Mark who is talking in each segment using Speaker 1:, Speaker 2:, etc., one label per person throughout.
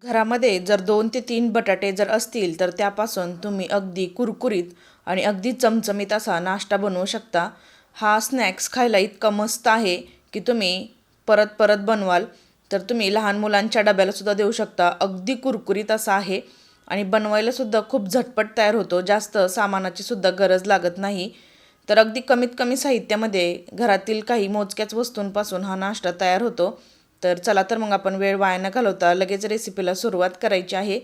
Speaker 1: घरामध्ये जर 2 ते 3 बटाटे जर असतील तर त्यापासून तुम्ही अगदी कुरकुरीत आणि अगदी चमचमीत असा नाश्ता बनवू शकता. हा स्नॅक्स खायला इतका मस्त आहे की तुम्ही परत परत बनवाल. तर तुम्ही लहान मुलांच्या डब्याला सुद्धा देऊ शकता. अगदी कुरकुरीत असा आहे आणि बनवायला सुद्धा खूप झटपट तयार होतो. जास्त सामानाची सुद्धा गरज लागत नाही. तर अगदी कमीत कमी साहित्यामध्ये घरातील काही मोजक्याच वस्तूंपासून हा नाश्ता तयार होतो. तर चला तर मग आपण वेळ वाया न घालवता लगेच रेसिपीला सुरुवात करायची आहे.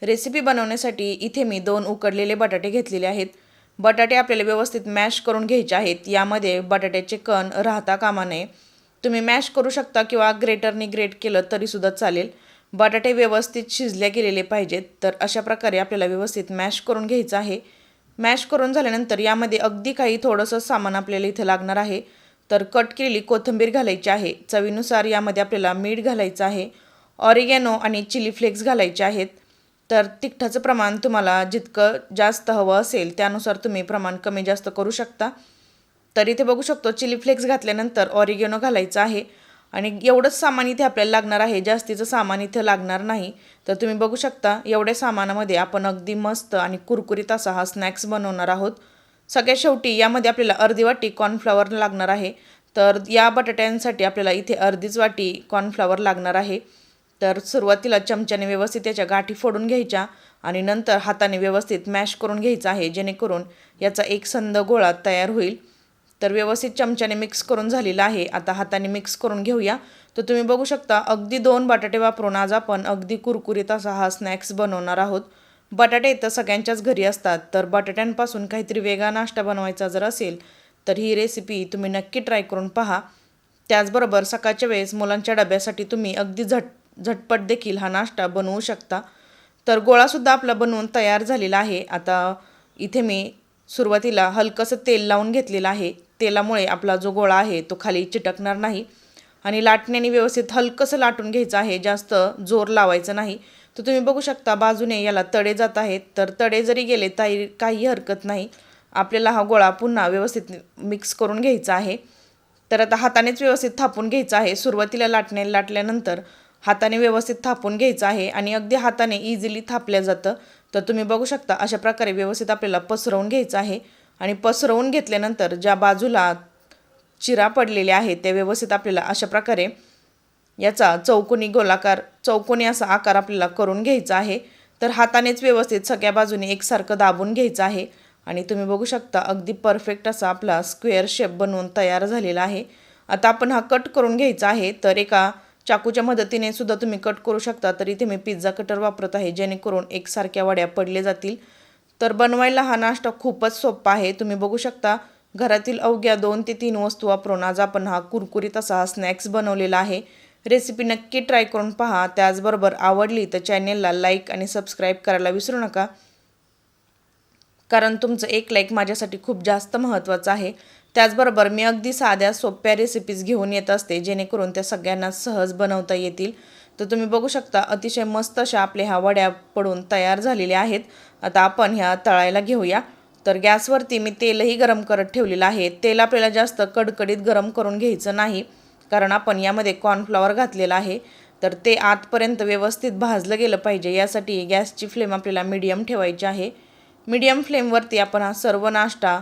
Speaker 1: रेसिपी बनवण्यासाठी इथे मी 2 उकडलेले बटाटे घेतलेले आहेत. बटाटे आपल्याला व्यवस्थित मॅश करून घ्यायचे आहेत. यामध्ये बटाट्याचे कण राहता कामा नये. तुम्ही मॅश करू शकता किंवा ग्रेटरने ग्रेट केलं तरीसुद्धा चालेल. बटाटे व्यवस्थित शिजले गेलेले पाहिजेत. तर अशा प्रकारे आपल्याला व्यवस्थित मॅश करून घ्यायचं आहे. मॅश करून झाल्यानंतर यामध्ये अगदी काही थोडंसं सामान आपल्याला इथे लागणार आहे. तर कट केलेली कोथिंबीर घालायची आहे. चवीनुसार यामध्ये आपल्याला मीठ घालायचं आहे. ऑरिगॅनो आणि चिली फ्लेक्स घालायचे आहेत. तर तिखटाचं प्रमाण तुम्हाला जितकं जास्त हवं असेल त्यानुसार तुम्ही प्रमाण कमी जास्त करू शकता. तर इथे बघू शकतो चिली फ्लेक्स घातल्यानंतर ऑरिगॅनो घालायचं आहे आणि एवढंच सामान इथे आपल्याला लागणार आहे. जास्तीचं सामान इथे लागणार नाही. तर तुम्ही बघू शकता एवढ्या सामानामध्ये आपण अगदी मस्त आणि कुरकुरीत असा हा स्नॅक्स बनवणार आहोत. सगळ्यात शेवटी यामध्ये आपल्याला अर्धी वाटी कॉर्नफ्लॉवर लागणार आहे. तर या बटाट्यांसाठी आपल्याला इथे अर्धीच वाटी कॉर्नफ्लॉवर लागणार आहे. तर सुरुवातीला चमच्याने व्यवस्थित याच्या गाठी फोडून घ्यायच्या आणि नंतर हाताने व्यवस्थित मॅश करून घ्यायचा आहे जेणेकरून याचा एकसंध गोळा तयार होईल. तर व्यवस्थित चमच्याने मिक्स करून झालेला आहे. आता हाताने मिक्स करून घेऊया. तर तुम्ही बघू शकता अगदी 2 बटाटे वापरून आज आपण अगदी कुरकुरीत असा हा स्नॅक्स बनवणार आहोत. बटाटे तर सगळ्यांच्याच घरी असतात. तर बटाट्यांपासून काहीतरी वेगळा नाश्ता बनवायचा जर असेल तर ही रेसिपी तुम्ही नक्की ट्राय करून पहा. त्याचबरोबर सकाळच्या वेळेस मुलांच्या डब्यासाठी तुम्ही अगदी झटपट देखील हा नाश्ता बनवू शकता. तर गोळासुद्धा आपला बनवून तयार झालेला आहे. आता इथे मी सुरुवातीला हलकंसं तेल लावून घेतलेलं आहे. तेलामुळे आपला जो गोळा आहे तो खाली चिटकणार नाही आणि लाटण्याने व्यवस्थित हलकंसं लाटून घ्यायचं आहे. जास्त जोर लावायचं नाही. तर तुम्ही बघू शकता बाजूने याला तडे जात आहेत. तर तडे जरी गेले तरी काही हरकत नाही. आपल्याला हा गोळा पुन्हा व्यवस्थित मिक्स करून घ्यायचा आहे. तर आता हातानेच व्यवस्थित थापून घ्यायचं आहे. सुरुवातीला लाटल्यानंतर हाताने व्यवस्थित थापून घ्यायचं आहे आणि अगदी हाताने इझिली थापल्या जातं. तर तुम्ही बघू शकता अशा प्रकारे व्यवस्थित आपल्याला पसरवून घ्यायचं आहे आणि पसरवून घेतल्यानंतर ज्या बाजूला चिरा पडलेल्या आहेत त्या व्यवस्थित आपल्याला अशा प्रकारे याचा चौकोनी असा आकार आपल्याला करून घ्यायचा आहे. तर हातानेच व्यवस्थित सगळ्या बाजूने एकसारखं दाबून घ्यायचं आहे आणि तुम्ही बघू शकता अगदी परफेक्ट असा आपला स्क्वेअर शेप बनवून तयार झालेला आहे. आता आपण हा कट करून घ्यायचा आहे. तर एका चाकूच्या मदतीने सुद्धा तुम्ही कट करू शकता. तर इथे मी पिझ्झा कटर वापरत आहे जेणेकरून एकसारख्या वड्या पडल्या जातील. तर बनवायला हा नाश्ता खूपच सोपा आहे. तुम्ही बघू शकता घरातील अवघ्या 2 ते 3 वस्तू वापरून आज आपण हा कुरकुरीत असा हा स्नॅक्स बनवलेला आहे. रेसिपी नक्की ट्राय करून पहा. त्याचबरोबर आवडली तर चॅनेलला लाईक आणि सबस्क्राईब करायला विसरू नका. कारण तुमचं एक लाईक माझ्यासाठी खूप जास्त महत्त्वाचं आहे. त्याचबरोबर मी अगदी साध्या सोप्या रेसिपीज घेऊन येत असते जेणेकरून त्या सगळ्यांना सहज बनवता येतील. तर तुम्ही बघू शकता अतिशय मस्त अशा आपल्या ह्या वड्या पडून तयार झालेल्या आहेत. आता आपण ह्या तळायला घेऊया. तर गॅसवरती मी तेलही गरम करत ठेवलेलं आहे. तेल आपल्याला जास्त कडकडीत गरम करून घ्यायचं नाही कारण आपण यामध्ये कॉर्नफ्लॉवर घातलेला आहे. तर ते आतपर्यंत व्यवस्थित भाजलं गेलं पाहिजे. यासाठी गॅसची फ्लेम आपल्याला मीडियम ठेवायची आहे. मीडियम फ्लेमवरती आपण हा सर्व नाश्ता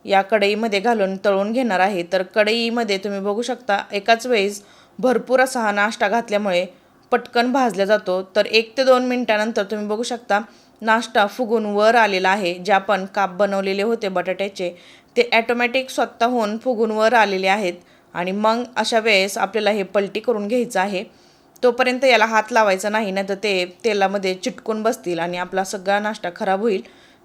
Speaker 1: या कढईमध्ये घालून तळून घेणार आहे. तर कढईमध्ये तुम्ही बघू शकता एकाच वेळेस भरपूर असा हा नाश्ता घातल्यामुळे पटकन भाजला जातो. तर 1 ते 2 मिनिटानंतर तुम्ही बघू शकता नाश्ता फुगून वर आलेला आहे. जे आपण काप बनवलेले होते बटाट्याचे ते ॲटोमॅटिक स्वतःहून फुगून वर आलेले आहेत आणि मग अशा वेळेस आपल्याला हे पलटी करून घ्यायचं आहे. तोपर्यंत याला हात लावायचा नाही, नाहीतर ते तेलामध्ये चिटकून बसतील आणि आपला सगळा नाश्ता खराब होईल.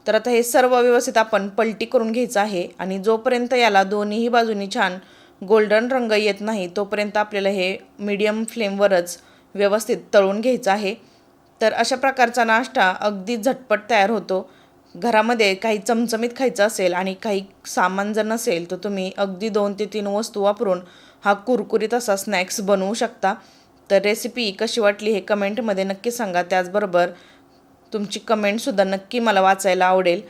Speaker 1: तर आता हे सर्व व्यवस्थित आपण पलटी करून घ्यायचं आहे आणि जोपर्यंत याला दोन्हीही बाजूनी छान गोल्डन रंग येत नाही तोपर्यंत आपल्याला हे मीडियम फ्लेमवरच व्यवस्थित तळून घ्यायचं आहे. तर अशा प्रकारचा नाश्ता अगदी झटपट तयार होतो. घरामध्ये काही चमचमीत खायचं असेल आणि काही सामान जर नसेल तर तुम्ही अगदी 2 ते 3 वस्तू वापरून हा कुरकुरीत असा स्नॅक्स बनवू शकता. तर रेसिपी कशी वाटली हे कमेंटमध्ये नक्की सांगा. त्याचबरोबर तुमची कमेंटसुद्धा नक्की मला वाचायला आवडेल.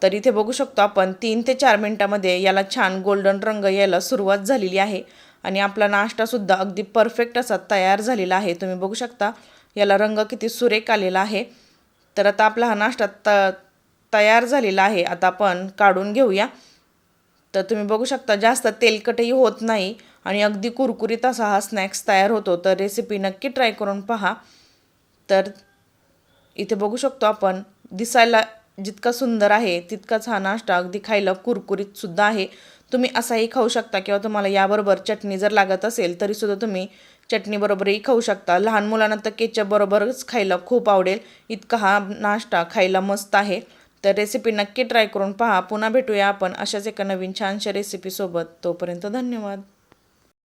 Speaker 1: तर इथे बघू शकतो आपण 3 ते 4 मिनटामध्ये याला छान गोल्डन रंग यायला सुरुवात झालेली आहे आणि आपला नाश्तासुद्धा अगदी परफेक्ट असा तयार झालेला आहे. तुम्ही बघू शकता याला रंग किती सुरेख आलेला आहे. तर आता आपला हा नाश्ता तयार झालेला आहे. आता आपण काढून घेऊया. तर तुम्ही बघू शकता जास्त तेलकटही होत नाही आणि अगदी कुरकुरीत असा हा स्नॅक्स तयार होतो. तर रेसिपी नक्की ट्राय करून पहा. तर इथे बघू शकतो आपण दिसायला जितका सुंदर आहे तितकाच हा नाश्ता अगदी खायला कुरकुरीत सुद्धा आहे. तुम्ही असाही खाऊ शकता किंवा तुम्हाला याबरोबर चटणी जर लागत असेल तरीसुद्धा तुम्ही चटणीबरोबरही खाऊ शकता. लहान मुलांना तर केचप बरोबरच खायला खूप आवडेल इतका हा नाश्ता खायला मस्त आहे. तर रेसिपी नक्की ट्राय करून पहा. पुन्हा भेटूया आपण अशाच एका नवीन छानशा रेसिपीसोबत. तोपर्यंत धन्यवाद.